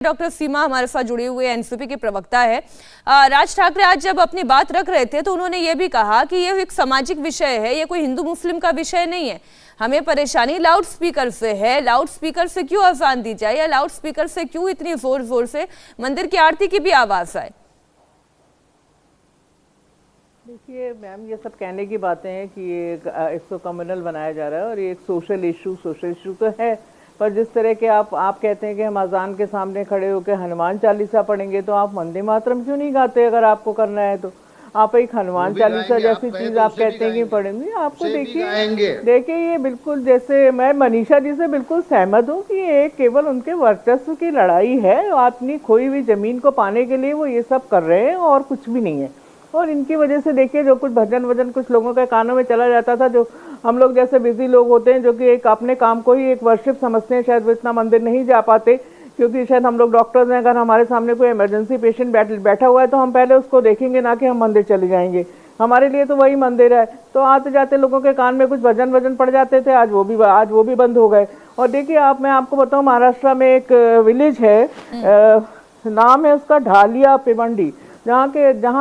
Doctor सीमा हमारे साथ जुड़े हुए एनसीपी के प्रवक्ता है। राज ठाकरे आज जब अपनी बात रख रहे थे तो उन्होंने ये भी कहा कि ये एक सामाजिक विषय है, ये कोई हिंदू मुस्लिम का विषय नहीं है। हमें परेशानी लाउड स्पीकर से है। लाउड स्पीकर से क्यों अजान दी जाए या लाउड स्पीकर से क्यों इतनी जोर जोर से मंदिर की आरती की भी आवाज आए। देखिए मैम, ये सब कहने की बातें हैं कि ये इसको कम्युनल बनाया जा रहा है और ये एक सोशल इशू तो है, पर जिस तरह के आप कहते हैं कि हम अजान के सामने खड़े होकर हनुमान चालीसा पढ़ेंगे, तो आप वंदे मातरम क्यों नहीं गाते? अगर आपको करना है तो आप एक हनुमान चालीसा जैसी चीज आप कहते हैं कि पढ़ेंगे। आपको देखिए ये बिल्कुल, जैसे मैं मनीषा जी से बिल्कुल सहमत हूँ कि ये केवल उनके वर्चस्व की लड़ाई है। अपनी खोई हुई जमीन को पाने के लिए वो ये सब कर रहे हैं और कुछ भी नहीं है। और इनकी वजह से देखिए जो कुछ भजन वजन कुछ लोगों के कानों में चला जाता था, जो हम लोग जैसे बिजी लोग होते हैं जो कि एक अपने काम को ही एक वर्शिप समझते हैं, शायद वो इतना मंदिर नहीं जा पाते क्योंकि शायद हम लोग डॉक्टर्स हैं। अगर हमारे सामने कोई इमरजेंसी पेशेंट बैठा हुआ है तो हम पहले उसको देखेंगे, ना कि हम मंदिर चले जाएंगे। हमारे लिए तो वही मंदिर है। तो आते जाते लोगों के कान में कुछ भजन वजन पड़ जाते थे, आज वो भी बंद हो गए। और देखिए मैं आपको बताऊँ, महाराष्ट्र में एक विलेज है, नाम है उसका ढालिया पिवंडी, जहाँ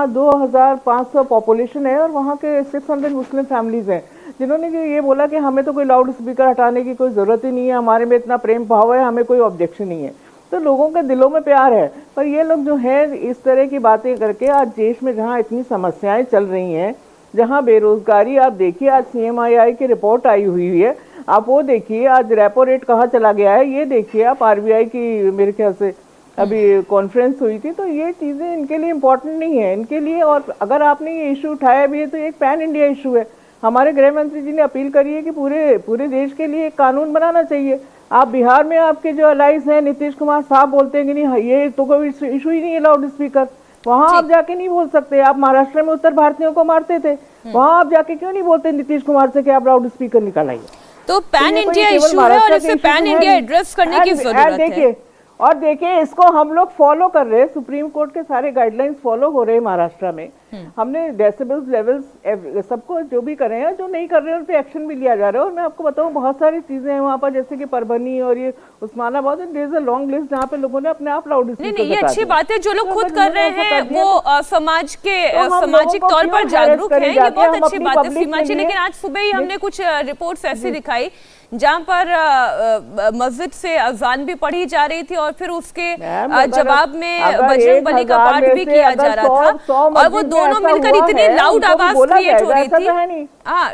2500 पॉपुलेशन है और वहाँ के 600 मुस्लिम फैमिलीज हैं, जिन्होंने ये बोला कि हमें तो कोई लाउड स्पीकर हटाने की कोई ज़रूरत ही नहीं है, हमारे में इतना प्रेम भाव है, हमें कोई ऑब्जेक्शन नहीं है। तो लोगों के दिलों में प्यार है। पर ये लोग जो है इस तरह की बातें करके आज देश में जहाँ इतनी समस्याएं चल रही हैं, जहाँ बेरोजगारी, आप देखिए आज CMII की रिपोर्ट आई हुई है, आप वो देखिए, आज रेपो रेट कहाँ चला गया है, ये देखिए आप। RBI की मेरे ख्याल से अभी कॉन्फ्रेंस हुई थी। तो ये चीज़ें इनके लिए इम्पोर्टेंट नहीं है इनके लिए। और अगर आपने ये इशू उठाया भी है तो एक पैन इंडिया इशू है। हमारे गृह मंत्री जी ने अपील करी है कि पूरे देश के लिए एक कानून बनाना चाहिए। आप बिहार में आपके जो अलाइज हैं, नीतीश कुमार साहब बोलते हैं कि नहीं ये तो कोई इशू ही नहीं है लाउड स्पीकर, वहाँ आप जाके नहीं बोल सकते। आप महाराष्ट्र में उत्तर भारतीयों को मारते थे, वहाँ आप जाके क्यों नहीं बोलते नीतीश कुमार से कि आप लाउड स्पीकर निकालिए? तो पैन इंडिया इशू है और इसे पैन इंडिया एड्रेस करने की जरूरत है। और देखिए इसको हम लोग फॉलो कर रहे हैं, सुप्रीम कोर्ट के सारे गाइडलाइंस फॉलो हो रहे हैं महाराष्ट्र में। हमने डेसिबल्स लेवल्स सबको जो भी कर रहे हैं, जो नहीं कर रहे हैं उन पे एक्शन भी लिया जा रहा है। और मैं आपको बताऊं बहुत सारी चीजें हैं वहाँ पर, जैसे कि परभनी और ये Osmanabad, there is a long list जहाँ पे लोगों ने अपने आप लाउड स्पीकर नहीं, ये अच्छी बात है जो लोग खुद कर रहे हैं वो सामाजिक तौर पर जागरूक हैं, ये बहुत अच्छी बात है सीमा जी। लेकिन आज सुबह ही हमने कुछ रिपोर्ट्स ऐसी दिखाई जहां पर मस्जिद से अजान भी पढ़ी जा रही थी और फिर उसके जवाब में बजरंग बली का पाठ भी किया जा रहा था और वो दोनों मिलकर इतनी लाउड आवाज क्रिएट हो रही थी। हाँ,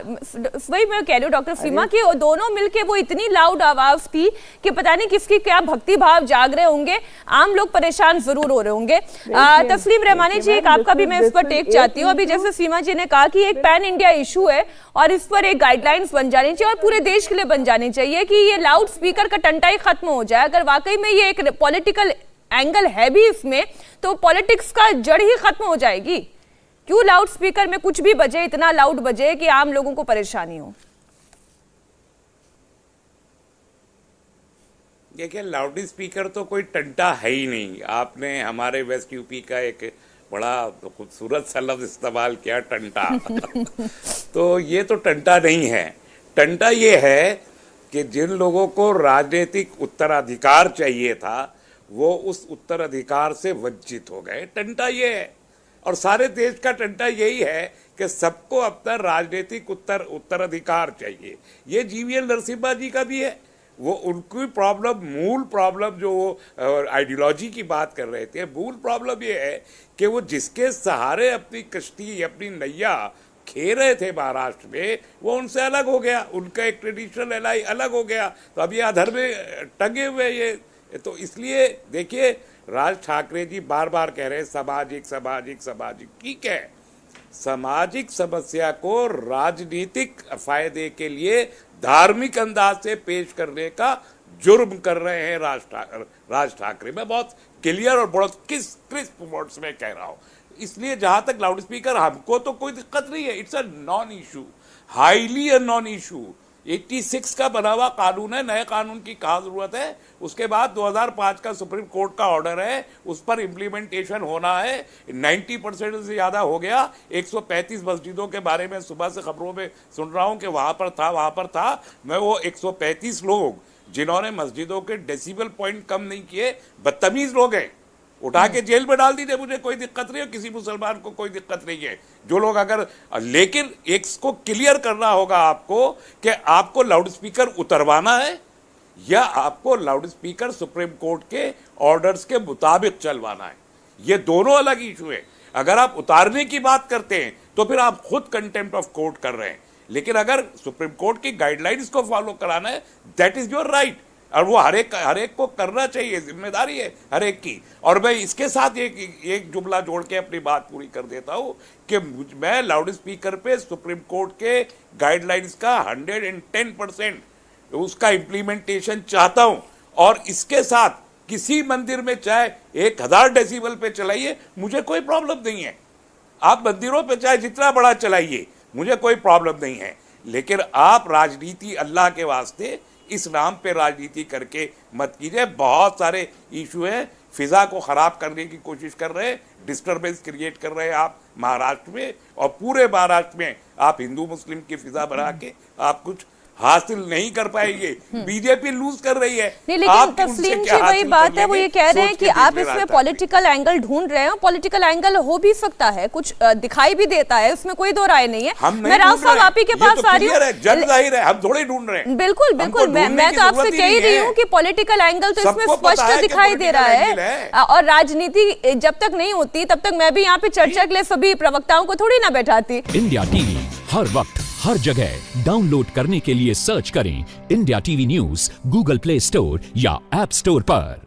वही मैं कह रही हूँ डॉक्टर सीमा की दोनों मिलके वो इतनी लाउड आवाज थी कि पता नहीं किसकी क्या भक्ति भाव जाग रहे होंगे। आम लोग परेशान जरूर हो रहे होंगे। तस्लीम रहमानी जी, एक आपका भी मैं इस पर टेक चाहती हूँ। अभी जैसे सीमा जी ने कहा कि एक पैन इंडिया इशू है और इस पर एक गाइडलाइंस बन जानी चाहिए और पूरे देश के लिए बन जानी चाहिए कि ये लाउड स्पीकर का टंटा ही खत्म हो जाए। अगर वाकई में ये एक पॉलिटिकल एंगल है भी इसमें, तो पॉलिटिक्स का जड़ ही खत्म हो जाएगी। क्यों लाउड स्पीकर में कुछ भी बजे, इतना लाउड बजे कि आम लोगों को परेशानी हो? देखिए, लाउड स्पीकर तो कोई टंटा है ही नहीं। आपने हमारे वेस्ट यूपी का एक बड़ा खूबसूरत सा लफ्ज इस्तेमाल किया, टंटा। तो ये तो टंटा नहीं है। टंटा ये है कि जिन लोगों को राजनीतिक उत्तराधिकार चाहिए था वो उस उत्तराधिकार से वंचित हो गए। टंटा ये है। और सारे देश का टंटा यही है कि सबको अपना राजनीतिक उत्तराधिकार चाहिए। ये GVL नरसिम्हा जी का भी है। वो उनकी प्रॉब्लम, मूल प्रॉब्लम जो वो आइडियोलॉजी की बात कर रहे थे, मूल प्रॉब्लम ये है कि वो जिसके सहारे अपनी कश्ती, अपनी नैया खेल रहे थे महाराष्ट्र में, वो उनसे अलग हो गया। उनका एक ट्रेडिशनल एलाई अलग हो गया। तो अब ये अधर में टंगे हुए ये। तो इसलिए देखिए, राज ठाकरे जी बार बार कह रहे हैं सामाजिक सामाजिक सामाजिक। ठीक है, सामाजिक समस्या को राजनीतिक फायदे के लिए धार्मिक अंदाज से पेश करने का जुर्म कर रहे हैं राज ठाकरे। मैं बहुत क्लियर और बहुत क्रिस्प वर्ड्स में कह रहा हूँ। इसलिए जहां तक लाउड स्पीकर, हमको तो कोई दिक्कत नहीं है। It's a non issue, highly a non issue. 86 का बना हुआ कानून है, नए कानून की कहाँ जरूरत है? उसके बाद 2005 का सुप्रीम कोर्ट का ऑर्डर है, उस पर इम्प्लीमेंटेशन होना है। 90% से ज़्यादा हो गया। 135 मस्जिदों के बारे में सुबह से खबरों में सुन रहा हूँ कि वहाँ पर था। मैं वो 135 लोग जिन्होंने मस्जिदों के डेसिबल पॉइंट कम नहीं किए, बदतमीज लोग हैं, उठा के जेल में डाल दीजिए, मुझे कोई दिक्कत नहीं है, किसी मुसलमान को कोई दिक्कत नहीं है। जो लोग अगर, लेकिन एक को क्लियर करना होगा आपको कि आपको लाउड स्पीकर उतरवाना है या आपको लाउड स्पीकर सुप्रीम कोर्ट के ऑर्डर्स के मुताबिक चलवाना है। ये दोनों अलग इशू है। अगर आप उतारने की बात करते हैं तो फिर आप खुद कंटेम्प्ट ऑफ कोर्ट कर रहे हैं, लेकिन अगर सुप्रीम कोर्ट की गाइडलाइंस को फॉलो कराना है, दैट इज योर राइट, और वो हर एक को करना चाहिए, जिम्मेदारी है हर एक की। और मैं इसके साथ एक जुमला जोड़ के अपनी बात पूरी कर देता हूं कि मैं लाउड स्पीकर पे सुप्रीम कोर्ट के गाइडलाइंस का 110% उसका इम्प्लीमेंटेशन चाहता हूं, और इसके साथ किसी मंदिर में चाहे 1000 डेसिबल पे चलाइए, मुझे कोई प्रॉब्लम नहीं है। आप मंदिरों पे चाहे जितना बड़ा चलाइए, मुझे कोई प्रॉब्लम नहीं है, लेकिन आप राजनीति अल्लाह के वास्ते इस नाम पे राजनीति करके मत कीजिए। बहुत सारे इशू हैं, फिजा को खराब करने की कोशिश कर रहे हैं, डिस्टर्बेंस क्रिएट कर रहे हैं आप महाराष्ट्र में, और पूरे महाराष्ट्र में आप हिंदू मुस्लिम की फिजा बना के आप कुछ हासिल नहीं कर पाएंगे। बीजेपी लूज कर रही है। नहीं, लेकिन तस्लीम जी वही बात है, वो ये कह रहे हैं कि आप इसमें पॉलिटिकल एंगल ढूंढ रहे हैं। पॉलिटिकल एंगल हो भी सकता है, कुछ दिखाई भी देता है, उसमें कोई दो राय नहीं है। मैं राव साहब आप ही के पास आ रही हूँ, जाहिर है हम थोड़े ढूंढ रहे हैं। बिल्कुल बिल्कुल, मैं तो आपसे कह ही रही हूँ कि पॉलिटिकल एंगल तो इसमें स्पष्ट दिखाई दे रहा है, और राजनीति जब तक नहीं होती तब तक मैं भी यहाँ पे चर्चा के लिए सभी प्रवक्ताओं को थोड़ी ना बैठाती। इंडिया टीवी हर वक्त हर जगह डाउनलोड करने के लिए सर्च करें India TV news Google play store या ऐप स्टोर पर।